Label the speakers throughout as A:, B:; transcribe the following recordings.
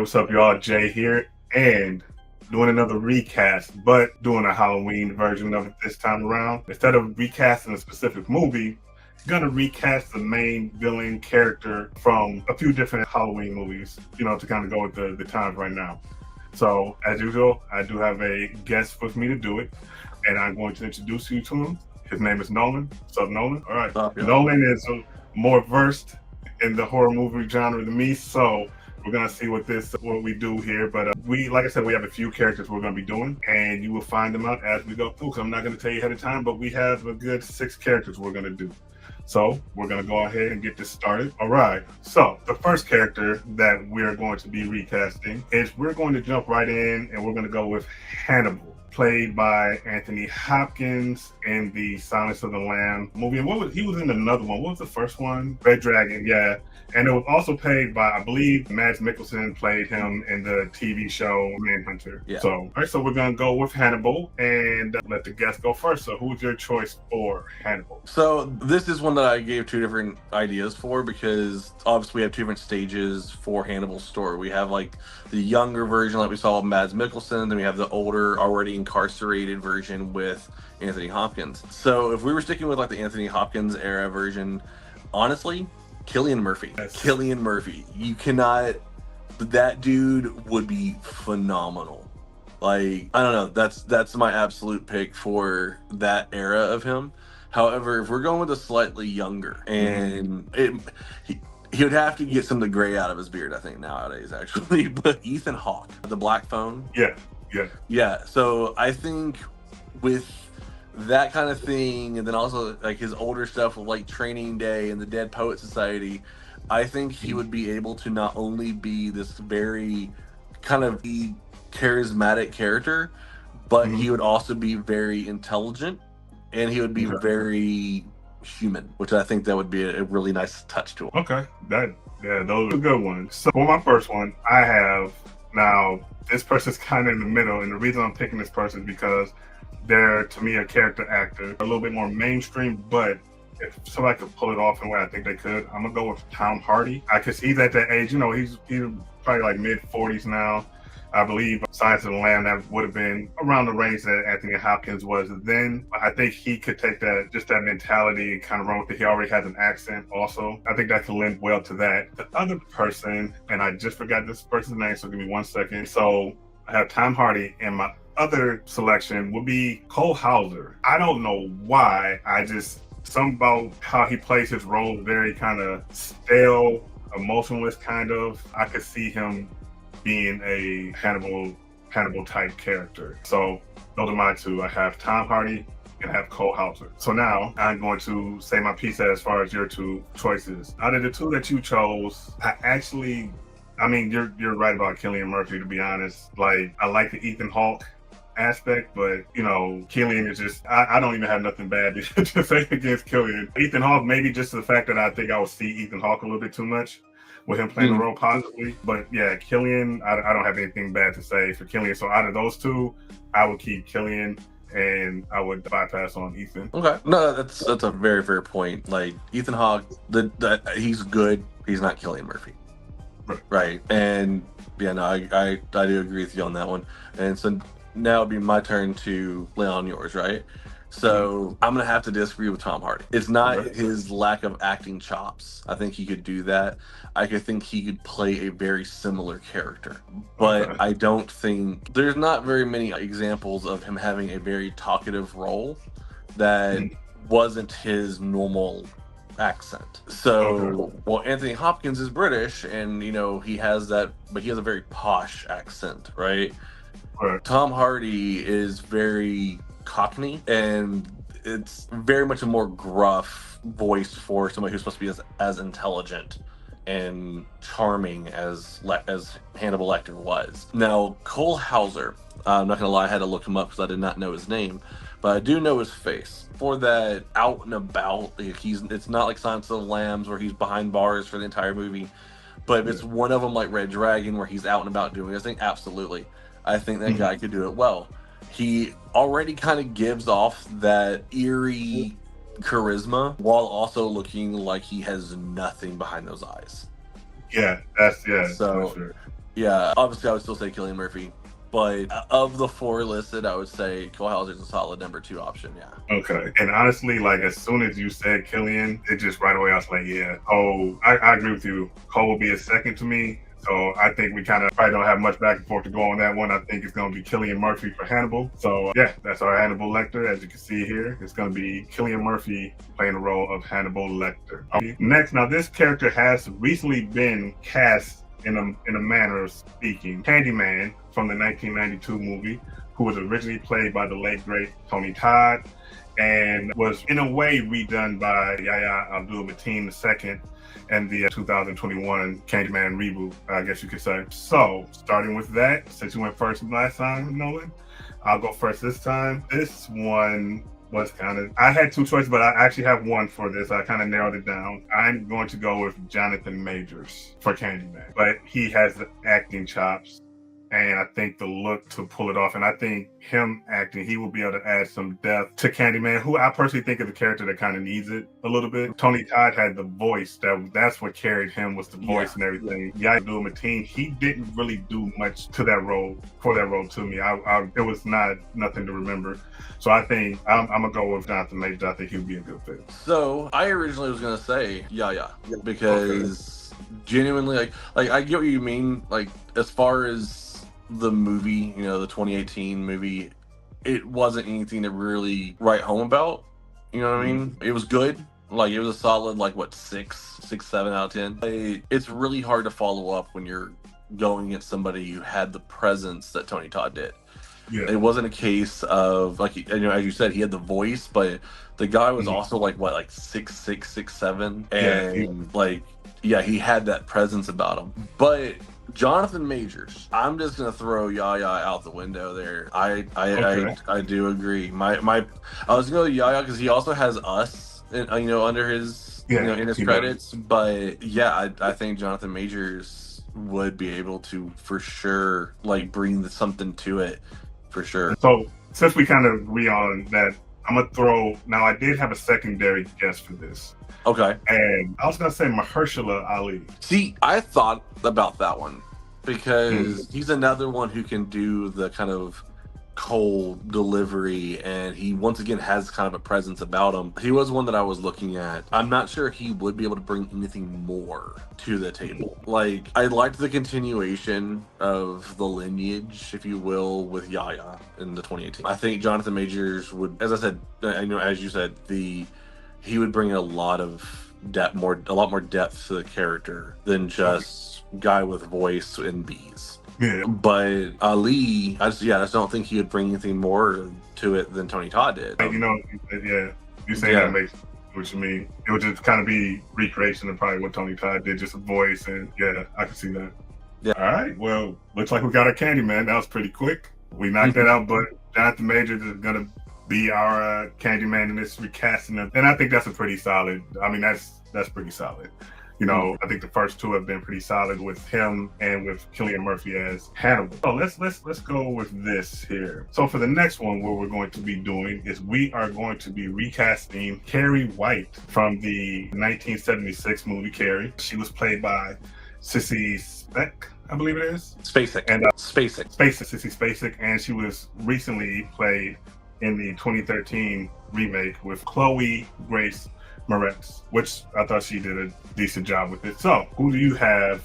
A: what's up, y'all? Jay here, and doing another recast, but doing a Halloween version of it this time around. Instead of recasting a specific movie, gonna recast the main villain character from a few different Halloween movies, to kind of go with the times right now. So, as usual, I do have a guest with me to do it, and I'm going to introduce you to him. His name is Nolan. What's up, Nolan? All right. Nolan is more versed in the horror movie genre than me, so we're gonna see what we do here. But like I said, we have a few characters we're gonna be doing, and you will find them out as we go through. So I'm not gonna tell you ahead of time, but we have a good 6 characters we're gonna do. So we're gonna go ahead and get this started. All right. So the first character that we're going to be recasting is we're going to jump right in, and we're gonna go with Hannibal, played by Anthony Hopkins in the Silence of the Lamb movie. And he was in another one. What was the first one? Red Dragon, yeah. And it was also played by, I believe, Mads Mikkelsen played him in the TV show Manhunter.
B: Yeah.
A: So, all right, so we're gonna go with Hannibal and let the guest go first. So who's your choice for Hannibal?
B: So this is one that I gave 2 different ideas for, because obviously we have 2 different stages for Hannibal's story. We have like the younger version like we saw with Mads Mikkelsen, then we have the older, already incarcerated version with Anthony Hopkins. So if we were sticking with like the Anthony Hopkins era version, honestly, Cillian Murphy.
A: Yes.
B: Cillian Murphy. You cannot... That dude would be phenomenal. Like, I don't know. That's my absolute pick for that era of him. However, if we're going with a slightly younger, and he would have to get some of the gray out of his beard, I think, nowadays, actually. But Ethan Hawke, the Black Phone.
A: Yeah.
B: So I think with that kind of thing, and then also like his older stuff with like Training Day and the Dead Poet Society, I think he would be able to not only be this very kind of charismatic character, but he would also be very intelligent, and he would be very human, which I think that would be a really nice touch to him.
A: Okay, those are good ones. So for my first one, I have, now this person's kind of in the middle, and the reason I'm picking this person is because they're, to me, a character actor, a little bit more mainstream, but if somebody could pull it off in the way I think they could, I'm gonna go with Tom Hardy. Because he's at that age, he's probably like mid-40s now. I believe Silence of the Lamb, that would have been around the range that Anthony Hopkins was then. I think he could take that mentality and kind of run with it. He already has an accent also. I think that could lend well to that. The other person, and I just forgot this person's name, so give me 1 second. So I have Tom Hardy, and my other selection would be Cole Hauser. I don't know why, something about how he plays his role, very kind of stale, emotionless kind of. I could see him being a Hannibal type character. So those are my 2. I have Tom Hardy and have Cole Hauser. So now I'm going to say my piece as far as your 2 choices. Out of the 2 that you chose, you're right about Cillian Murphy, to be honest. Like, I like the Ethan Hawke aspect, but Cillian is just, I don't even have nothing bad to say against Cillian. Ethan Hawke, maybe just the fact that I think I would see Ethan Hawke a little bit too much with him playing the role positively. But yeah, Cillian, I don't have anything bad to say for Cillian. So out of those 2, I would keep Cillian, and I would bypass on Ethan.
B: Okay, no, that's a very fair point. Like, Ethan Hawke, he's good. He's not Cillian Murphy, right? And yeah, no, I do agree with you on that one. And so now it'd be my turn to lay on yours, right? So I'm going to have to disagree with Tom Hardy. It's not his lack of acting chops. I think he could do that. I could think he could play a very similar character. But I don't think... There's not very many examples of him having a very talkative role that wasn't his normal accent. So, well, Anthony Hopkins is British, and, he has that... But he has a very posh accent, right? Tom Hardy is very Cockney, and it's very much a more gruff voice for somebody who's supposed to be as intelligent and charming as Hannibal Lecter was. Now, Cole Hauser, I'm not gonna lie, I had to look him up because I did not know his name, but I do know his face. For that out and about, it's not like Silence of the Lambs where he's behind bars for the entire movie, but if it's one of them like Red Dragon where he's out and about doing this thing, absolutely. I think that guy could do it well. He already kind of gives off that eerie charisma while also looking like he has nothing behind those eyes.
A: Yeah, that's
B: So
A: for sure.
B: Yeah, obviously I would still say Cillian Murphy, but of the four listed, I would say Cole Hauser's a solid number 2 option. Yeah.
A: Okay. And honestly, like as soon as you said Killian, it just right away I was like, yeah. Oh, I agree with you. Cole will be a second to me. So I think we kind of probably don't have much back and forth to go on that one. I think it's going to be Cillian Murphy for Hannibal. So yeah, that's our Hannibal Lecter. As you can see here, it's going to be Cillian Murphy playing the role of Hannibal Lecter. Okay. Next, now this character has recently been cast in a manner of speaking. Candyman from the 1992 movie, who was originally played by the late great Tony Todd, and was in a way redone by Yahya Abdul-Mateen II and the 2021 Candyman reboot, I guess you could say. So, starting with that, since you went first last time, Nolan, I'll go first this time. This one was kind of, I had two choices, but I actually have one for this. I kind of narrowed it down. I'm going to go with Jonathan Majors for Candyman, but he has the acting chops. And I think the look to pull it off, and I think him acting, he will be able to add some depth to Candyman, who I personally think is a character that kind of needs it a little bit. Tony Todd had the voice, that's what carried him, was the voice and everything. Yahya Abdul-Mateen, he didn't really do much to that role, to me. It was nothing to remember. So I think I'm gonna go with Jonathan Majors. I think he would be a good fit.
B: So I originally was gonna say Yahya because genuinely, like I get what you mean. Like as far as the movie, you know, the 2018 movie, it wasn't anything to really write home about. You know what I mean? It was good. Like it was a solid, like what, 6, 7 out of 10. It's really hard to follow up when you're going against somebody who had the presence that Tony Todd did. Yeah. It wasn't a case of like, you know, as you said, he had the voice, but the guy was also like what, like 6'6", 6'7", and he had that presence about him. But Jonathan Majors, I'm just gonna throw Yahya out the window there. I do agree. I was gonna go Yahya because he also has Us, you know, under his in his credits. Does. But yeah, I think Jonathan Majors would be able to for sure like bring something to it for sure.
A: So since we kind of agree on that, I'm gonna throw. Now I did have a secondary guess for this.
B: Okay.
A: And I was gonna say Mahershala Ali.
B: See, I thought about that one because he's another one who can do the kind of cold delivery, and he once again has kind of a presence about him. He was one that I was looking at. I'm not sure he would be able to bring anything more to the table. Like I liked the continuation of the lineage, if you will, with Yahya in the 2018. I think Jonathan Majors would, as I said, I know as you said, he would bring a lot of depth, a lot more depth to the character than just guy with voice and bees. Yeah. But Ali, I just don't think he would bring anything more to it than Tony Todd did.
A: You know, you say that makes what you mean. It would just kind of be recreation of probably what Tony Todd did, just a voice, and I can see that. Yeah. All right. Well, looks like we got our Candyman. That was pretty quick. We knocked that out, but Jonathan Majors is gonna be our Candyman in this recasting of, and I think that's a pretty solid. I mean, that's pretty solid. You know, I think the first two have been pretty solid with him and with Cillian Murphy as Hannibal. So let's go with this here. So for the next one, what we're going to be doing is we are going to be recasting Carrie White from the 1976 movie Carrie. She was played by Sissy Spacek, I believe it is.
B: Spacek.
A: And
B: Spacek.
A: Sissy Spacek, and she was recently played in the 2013 remake with Chloe Grace Moretz, which I thought she did a decent job with it. So, who do you have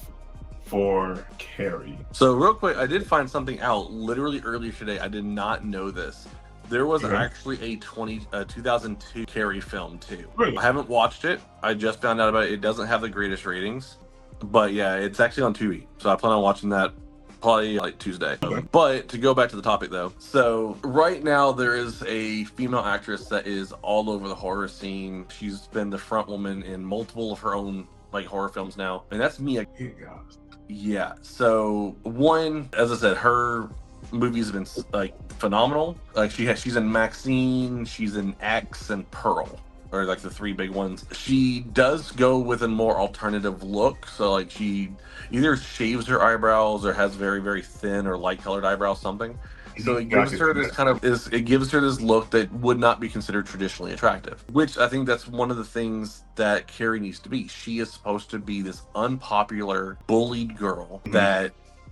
A: for Carrie?
B: So, real quick, I did find something out literally earlier today. I did not know this. There was actually a 2002 Carrie film too. Really? I haven't watched it. I just found out about it. It doesn't have the greatest ratings, but yeah, it's actually on Tubi. So I plan on watching that probably like Tuesday. Okay. But to go back to the topic though, so right now there is a female actress that is all over the horror scene. She's been the front woman in multiple of her own like horror films now, and that's Mia. Yeah. So one, as I said, her movies have been like phenomenal. Like she's in Maxine, she's in X, and Pearl. Or like the three big ones. She does go with a more alternative look. So like she either shaves her eyebrows or has very, very thin or light colored eyebrows, something. So it gives her this it gives her this look that would not be considered traditionally attractive. Which I think that's one of the things that Carrie needs to be. She is supposed to be this unpopular, bullied girl that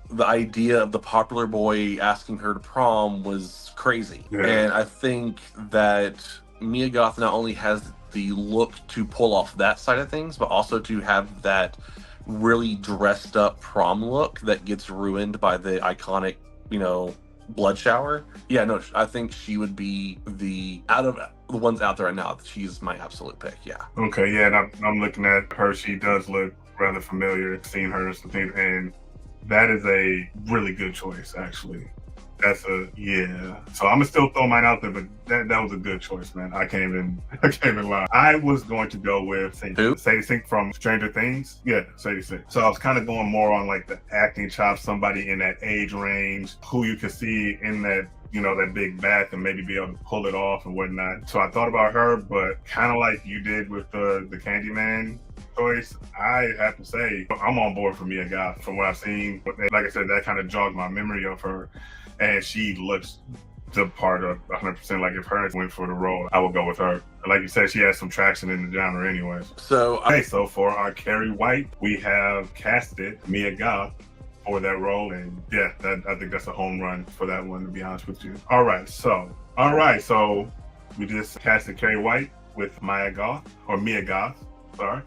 B: the idea of the popular boy asking her to prom was crazy.
A: Yeah.
B: And I think that Mia Goth not only has the look to pull off that side of things, but also to have that really dressed up prom look that gets ruined by the iconic, blood shower. Yeah, no, I think she would be out of the ones out there right now, she's my absolute pick. Yeah.
A: Okay, yeah, and I'm looking at her. She does look rather familiar. Seeing her and something, and that is a really good choice, actually. Yeah. So I'm gonna still throw mine out there, but that was a good choice, man. I can't even lie. I was going to go with Sadie Sink from Stranger Things. Yeah, Sadie Sink. So I was kind of going more on like the acting chops, somebody in that age range who you could see in that, that big bath and maybe be able to pull it off and whatnot. So I thought about her, but kind of like you did with the Candyman choice, I have to say I'm on board for Mia Goth. From what I've seen, like I said, that kind of jogged my memory of her, and she looks the part of 100%. Like if her went for the role, I would go with her. Like you said, she has some traction in the genre anyways. So for our Carrie White, we have casted Mia Goth for that role, and yeah, I think that's a home run for that one, to be honest with you. All right, so we just casted Carrie White with Mia Goth, sorry.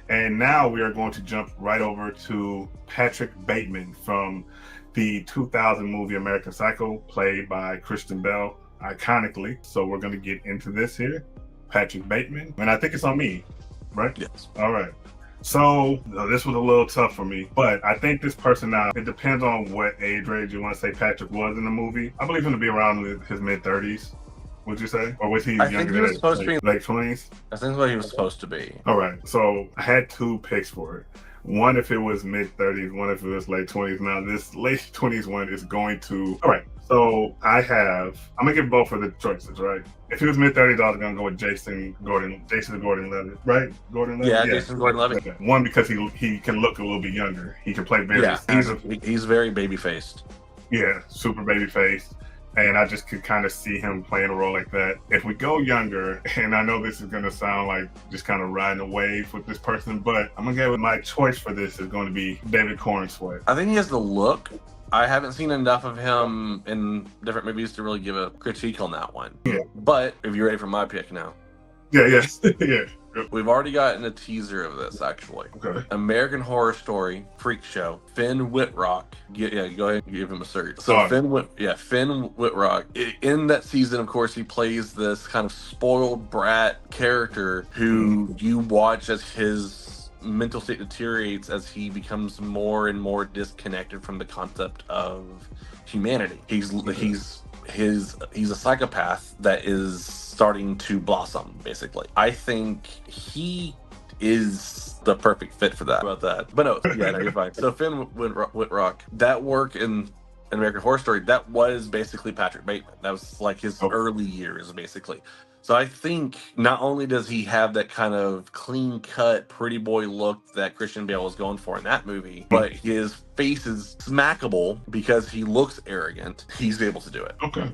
A: And now we are going to jump right over to Patrick Bateman from the 2000 movie American Psycho, played by Christian Bale, iconically. So we're going to get into this here. Patrick Bateman. And I think it's on me, right?
B: Yes.
A: All right. So this was a little tough for me, but I think this person now, it depends on what age range you want to say Patrick was in the movie. I believe him to be around his mid-30s. Would you say? Or was he younger than that?
B: Supposed to be
A: late 20s?
B: I think that's what he was supposed to be.
A: All right. So I had two picks for it. One if it was mid-30s, one if it was late 20s. Now this late 20s one is going to... All right. So I'm going to give both of the choices, right? If he was mid-30s, I was going to go with Jason Gordon-Levitt, right? Gordon-Levitt?
B: Yeah, Jason Gordon-Levitt.
A: Okay. One, because he can look a little bit younger. He can play various...
B: Yeah, he's very baby-faced.
A: Yeah, super baby-faced. And I just could kind of see him playing a role like that. If we go younger, and I know this is going to sound like just kind of riding a wave with this person, but I'm going to go with my choice for this is going to be David Cornsway.
B: I think he has the look. I haven't seen enough of him in different movies to really give a critique on that one.
A: Yeah.
B: But if you're ready for my pick now.
A: Yeah. Yeah.
B: We've already gotten a teaser of this, actually.
A: Okay.
B: American Horror Story, Freak Show, Finn Wittrock. Go ahead and give him a search. So Finn Wittrock. In that season, of course, he plays this kind of spoiled brat character who you watch as his mental state deteriorates as he becomes more and more disconnected from the concept of humanity. He's a psychopath that is starting to blossom, basically. I think he is the perfect fit for that. About that. But no, you're fine. So Finn Wittrock, that work in American Horror Story, that was basically Patrick Bateman. That was like his early years, basically. So I think not only does he have that kind of clean-cut, pretty boy look that Christian Bale was going for in that movie, but his face is smackable because he looks arrogant. He's able to do it.
A: Okay.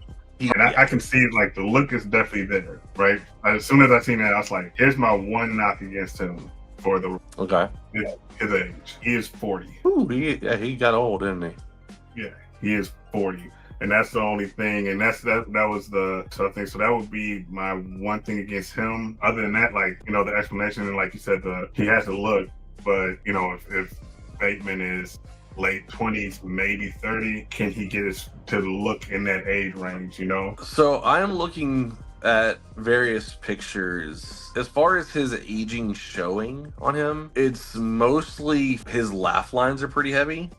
A: I can see, like, the look is definitely there, right? As soon as I seen that, I was like, here's my one knock against him for his age. He is 40.
B: Ooh, he got old, didn't he?
A: Yeah, he is 40. And that's the only thing, and that was the tough thing. So that would be my one thing against him. Other than that, like, the explanation, and like you said, he has a look, but, if Bateman is late 20s, maybe 30, can he get us to look in that age range, So
B: I'm looking at various pictures. As far as his aging showing on him, it's mostly his laugh lines are pretty heavy.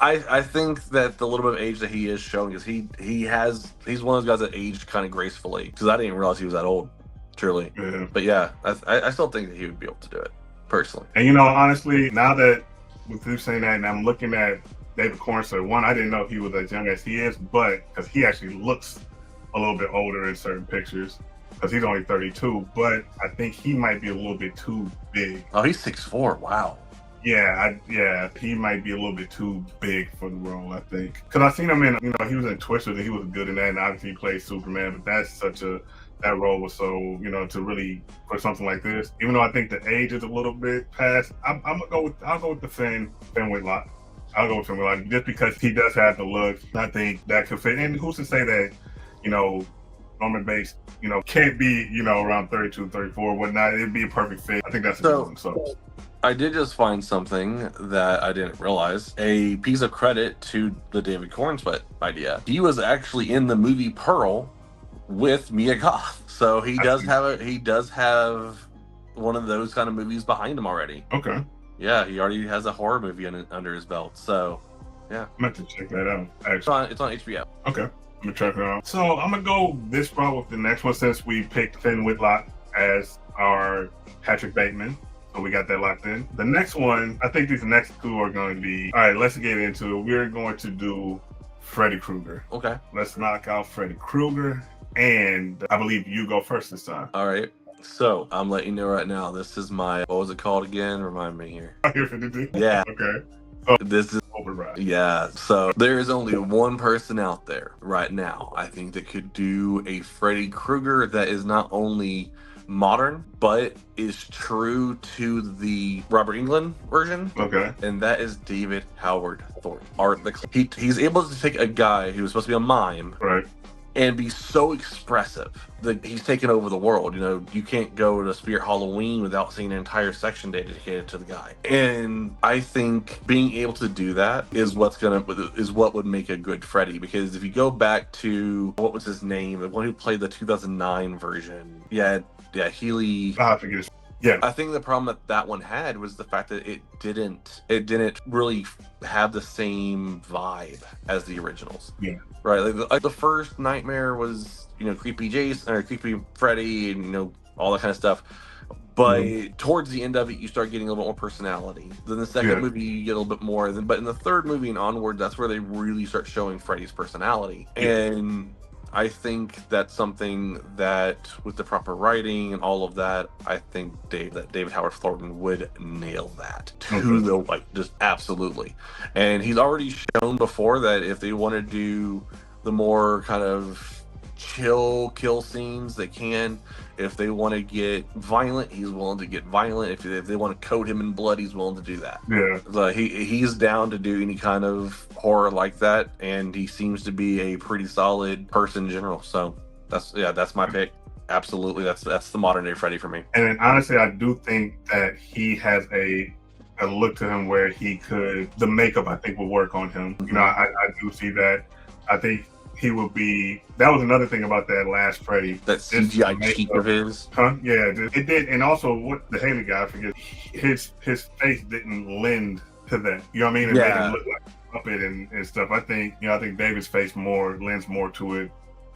B: I think that the little bit of age that he is showing is he's one of those guys that aged kind of gracefully, because I didn't even realize he was that old, truly.
A: Yeah.
B: But yeah, I still think that he would be able to do it, personally.
A: And honestly, now that with you saying that, and I'm looking at David Cornsway, one, I didn't know he was as young as he is, but because he actually looks a little bit older in certain pictures, because he's only 32, but I think he might be a little bit too big.
B: Oh, he's 6'4", wow.
A: Yeah, he might be a little bit too big for the role, I think. Because I seen him in, he was in Twister, and he was good in that, and obviously he played Superman, but that role was so, to really, for something like this, even though I think the age is a little bit past, I'll go with the Finn Whitlock. I'll go with something like just because he does have the look. I think that could fit. And who's to say that, you know, Norman Bates, you know, can't be, you know, around 32, 34, whatnot. It'd be a perfect fit. I think that's a good one. So
B: I did just find something that I didn't realize. A piece of credit to the David Cornsweet idea. He was actually in the movie Pearl with Mia Goth. So he does have one of those kind of movies behind him already.
A: Okay.
B: Yeah, he already has a horror movie under his belt. So yeah.
A: I'm going to check that out, actually.
B: It's on HBO.
A: Okay. I'm going to check it out. So I'm going to go this route with the next one since we picked Finn Whitlock as our Patrick Bateman. So we got that locked in. The next one, I think these next two are going to be, all right, let's get into it. We're going to do Freddy Krueger.
B: Okay.
A: Let's knock out Freddy Krueger. And I believe you go first this time.
B: All right. So I'm letting you know right now, this is my, what was it called again? Remind me here. Yeah.
A: Okay. So
B: this is
A: Override.
B: Yeah. So there is only one person out there right now, I think, that could do a Freddy Krueger that is not only modern, but is true to the Robert Englund version.
A: Okay.
B: And that is David Howard Thornton. He's able to take a guy who was supposed to be a mime,
A: right,
B: and be so expressive that he's taken over the world. You know, you can't go to Spirit Halloween without seeing an entire section dedicated to the guy. And I think being able to do that is what would make a good Freddy. Because if you go back to, what was his name, the one who played the 2009 version, Healy.
A: I forget his. Yeah,
B: I think the problem that one had was the fact that it didn't really have the same vibe as the originals.
A: Yeah.
B: Right. Like the first Nightmare was, you know, creepy Jason or creepy Freddy and, you know, all that kind of stuff. But towards the end of it, you start getting a little bit more personality. Then the second movie, you get a little bit more. But in the third movie and onward, that's where they really start showing Freddy's personality. Yeah. And I think that's something that, with the proper writing and all of that, I think David Howard Thornton would nail that to the, like, just absolutely. And he's already shown before that if they want to do the more kind of chill kill scenes, they can. If they want to get violent, he's willing to get violent. If they want to coat him in blood, he's willing to do that.
A: Yeah.
B: So he's down to do any kind of horror like that, and he seems to be a pretty solid person in general. So that's my pick. Absolutely, that's the modern day Freddy for me.
A: And honestly, I do think that he has a look to him where the makeup I think will work on him. You know, I do see that. I think he will be. That was another thing about that last Freddy.
B: That CGI cheek of his.
A: Huh? Yeah, it did. And also, what the Haley guy, I forget, his face didn't lend to that. You know what I mean? It made him look like a puppet and stuff. I think David's face lends more to it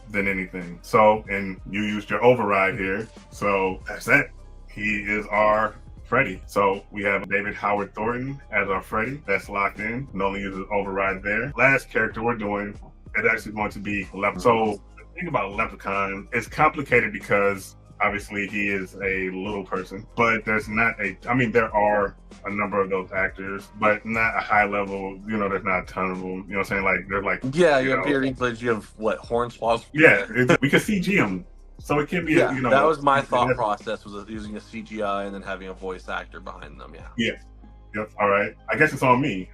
A: than anything. So, and you used your override here. So that's it. He is our Freddy. So we have David Howard Thornton as our Freddy. That's locked in. Nolan uses override there. Last character we're doing is actually going to be Leprechaun. So the thing about Leprechaun, it's complicated because obviously he is a little person, but there are a number of those actors, but not a high level, there's not a ton of them, you know what I'm saying? Like, they're like,
B: you have Peter Dinklage, you have Hornswoggle.
A: Yeah, we could CG him. So it can be,
B: that was my thought process, was using a CGI and then having a voice actor behind them.
A: Yep. All right. I guess it's on me.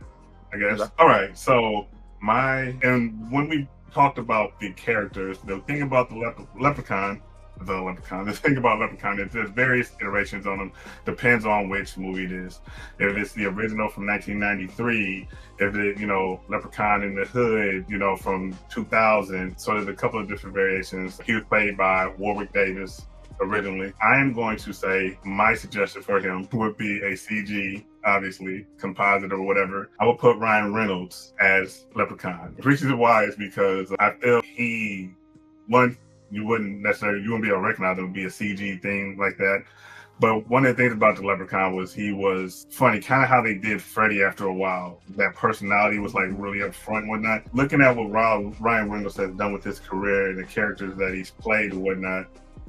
A: Okay. All right. So and when we talked about the characters, the thing about the Leprechaun, the thing about Leprechaun is there's various iterations on them. Depends on which movie it is. If it's the original from 1993, if it, Leprechaun in the Hood, from 2000. So there's a couple of different variations. He was played by Warwick Davis originally. I am going to say my suggestion for him would be a CG, obviously, composite or whatever. I would put Ryan Reynolds as Leprechaun. The reason why is because I feel you wouldn't be able to recognize him, it would be a CG thing like that. But one of the things about the Leprechaun was he was funny, kind of how they did Freddy after a while. That personality was like really up front and whatnot. Looking at what Ryan Reynolds has done with his career and the characters that he's played and whatnot,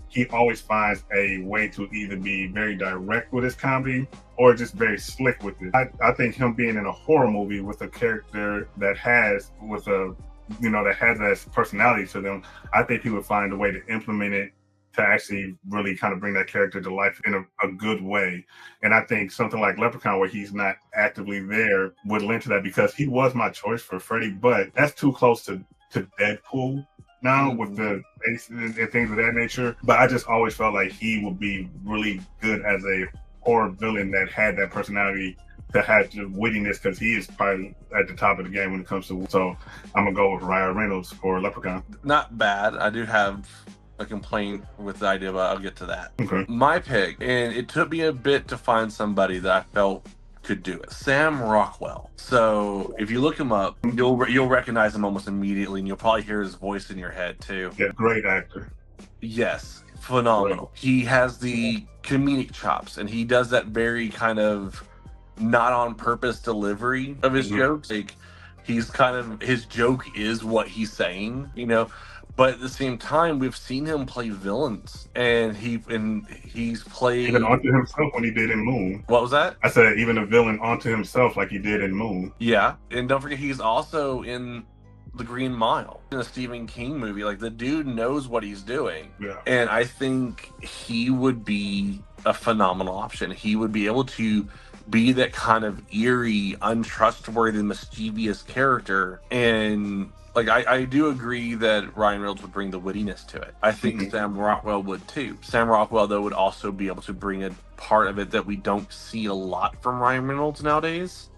A: he always finds a way to either be very direct with his comedy or just very slick with it. I think him being in a horror movie with a character that has that personality to them, I think he would find a way to implement it to actually really kind of bring that character to life in a good way. And I think something like Leprechaun, where he's not actively there, would lend to that, because he was my choice for Freddy, but that's too close to Deadpool now with the face and things of that nature. But I just always felt like he would be really good as a horror villain that had that personality, to have the wittiness, because he is probably at the top of the game when it comes to. So I'm gonna go with Ryan Reynolds for Leprechaun.
B: Not bad. I do have a complaint with the idea, but I'll get to that.
A: Okay.
B: My pick, and it took me a bit to find somebody that I felt could do it. Sam Rockwell. So if you look him up, you'll recognize him almost immediately, and you'll probably hear his voice in your head too.
A: Yeah, great actor.
B: Yes, phenomenal. Great. He has the comedic chops, and he does that very kind of not on purpose delivery of his jokes. Like, he's kind of, his joke is what he's saying, you know. But at the same time, we've seen him play villains, and he's played
A: even onto himself when he did in Moon.
B: What was that?
A: I said even a villain onto himself, like he did in Moon.
B: Yeah, and don't forget, he's also in The Green Mile, in a Stephen King movie. Like, the dude knows what he's doing.
A: Yeah. And
B: I think he would be a phenomenal option. He would be able to be that kind of eerie, untrustworthy, mischievous character. And like, I do agree that Ryan Reynolds would bring the wittiness to it. I think Sam Rockwell would too. Sam Rockwell, though, would also be able to bring a part of it that we don't see a lot from Ryan Reynolds nowadays.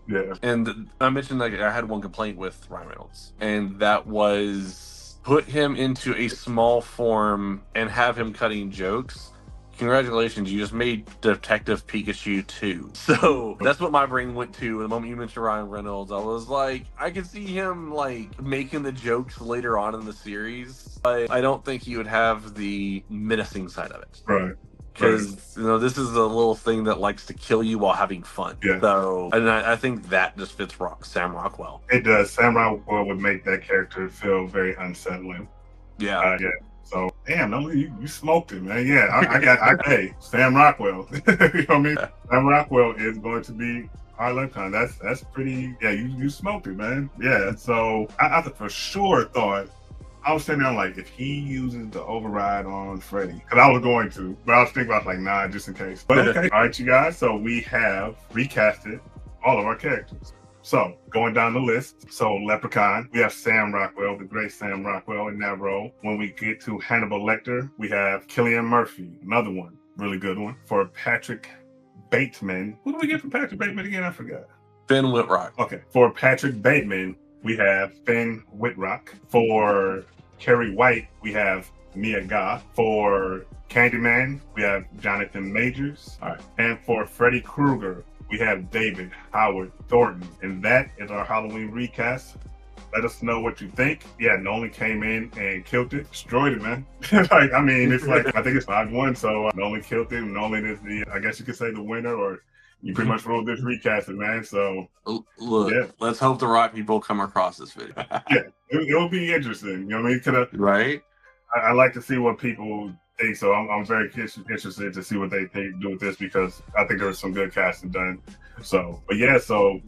A: Yeah. And
B: I mentioned, like, I had one complaint with Ryan Reynolds, and that was put him into a small form and have him cutting jokes. Congratulations, you just made Detective Pikachu 2. So that's what my brain went to. The moment you mentioned Ryan Reynolds, I was like, I could see him like making the jokes later on in the series, but I don't think he would have the menacing side of it.
A: Right.
B: Because, you know, this is a little thing that likes to kill you while having fun.
A: Yeah.
B: So, and I think that just fits Sam Rockwell.
A: It does. Sam Rockwell would make that character feel very unsettling.
B: Yeah.
A: Yeah. So, damn, no, you smoked it, man. Yeah, hey, Sam Rockwell. You know what I mean? Sam Rockwell is going to be our Leprechaun. That's pretty, yeah, you smoked it, man. Yeah, so I for sure thought, I was sitting there like, if he uses the override on Freddy, because I was going to, but I was thinking about like, nah, just in case. But okay, all right, you guys, so we have recasted all of our characters. So, going down the list, so Leprechaun, we have Sam Rockwell, the great Sam Rockwell in that role. When we get to Hannibal Lecter, we have Cillian Murphy, another one, really good one. For Patrick Bateman, who do we get from Patrick Bateman again? I forgot.
B: Finn Wittrock.
A: Okay, for Patrick Bateman, we have Finn Wittrock. For Carrie White, we have Mia Goth. For Candyman, we have Jonathan Majors. All right. And for Freddy Krueger, we have David Howard Thornton, and that is our Halloween recast. Let us know what you think. Yeah, Nolan came in and killed it, destroyed it, man. Like, I mean, it's like, I think it's 5-1, so Nolan killed it. Nolan is the, I guess you could say, the winner, or you pretty much ruled this recasting, man. So,
B: look, yeah. Let's hope the right people come across this video.
A: Yeah, it will be interesting. You know what I mean?
B: Right?
A: I like to see what people think, so I'm very interested to see what they do with this, because I think there was some good casting done. So, but yeah, so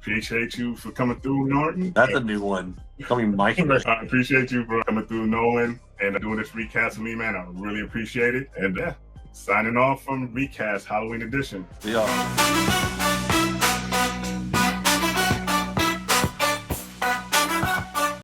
A: appreciate you for coming through, Norton.
B: That's a new one. Call me Mike.
A: I appreciate you for coming through, Nolan, and doing this recast with me, man. I really appreciate it. And yeah, signing off from Recast Halloween Edition.
B: See y'all.